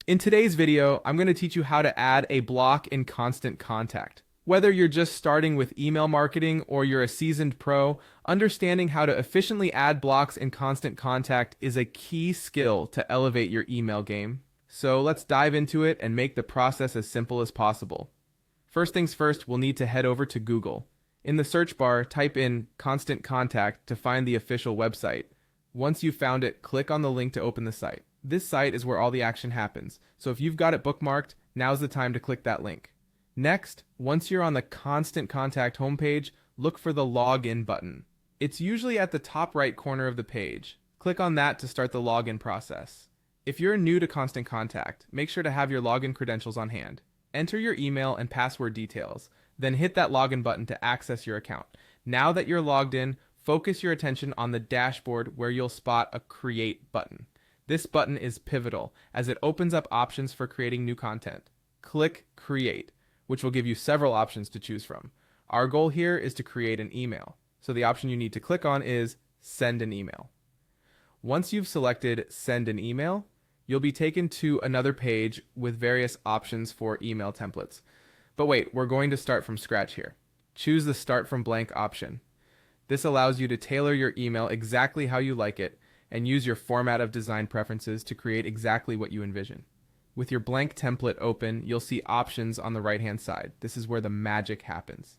In today's video, I'm going to teach you how to add a block in Constant Contact. Whether you're just starting with email marketing or you're a seasoned pro, understanding how to efficiently add blocks in Constant Contact is a key skill to elevate your email game. So let's dive into it and make the process as simple as possible. First things first, we'll need to head over to Google. In the search bar, type in Constant Contact to find the official website. Once you've found it, click on the link to open the site. This site is where all the action happens, so if you've got it bookmarked, now's the time to click that link. Next, once you're on the Constant Contact homepage, look for the Login button. It's usually at the top right corner of the page. Click on that to start the login process. If you're new to Constant Contact, make sure to have your login credentials on hand. Enter your email and password details, then hit that login button to access your account. Now that you're logged in, focus your attention on the dashboard where you'll spot a Create button. This button is pivotal as it opens up options for creating new content. Click Create, which will give you several options to choose from. Our goal here is to create an email, so the option you need to click on is Send an Email. Once you've selected Send an Email, you'll be taken to another page with various options for email templates. But wait, we're going to start from scratch here. Choose the Start from Blank option. This allows you to tailor your email exactly how you like it and use your format of design preferences to create exactly what you envision. With your blank template open, you'll see options on the right-hand side. This is where the magic happens.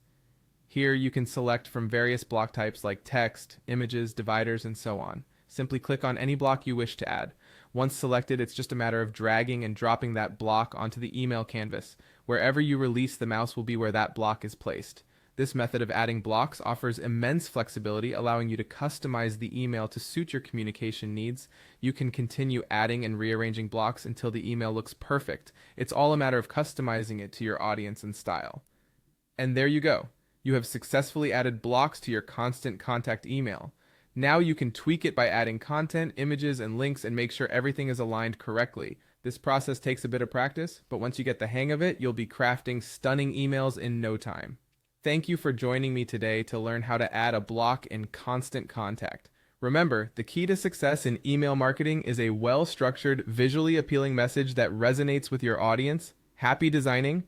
Here you can select from various block types like text, images, dividers, and so on. Simply click on any block you wish to add. Once selected, it's just a matter of dragging and dropping that block onto the email canvas. Wherever you release the mouse will be where that block is placed. This method of adding blocks offers immense flexibility, allowing you to customize the email to suit your communication needs. You can continue adding and rearranging blocks until the email looks perfect. It's all a matter of customizing it to your audience and style. And there you go. You have successfully added blocks to your Constant Contact email. Now you can tweak it by adding content, images, and links and make sure everything is aligned correctly. This process takes a bit of practice, but once you get the hang of it, you'll be crafting stunning emails in no time. Thank you for joining me today to learn how to add a block in Constant Contact. Remember, the key to success in email marketing is a well-structured, visually appealing message that resonates with your audience. Happy designing!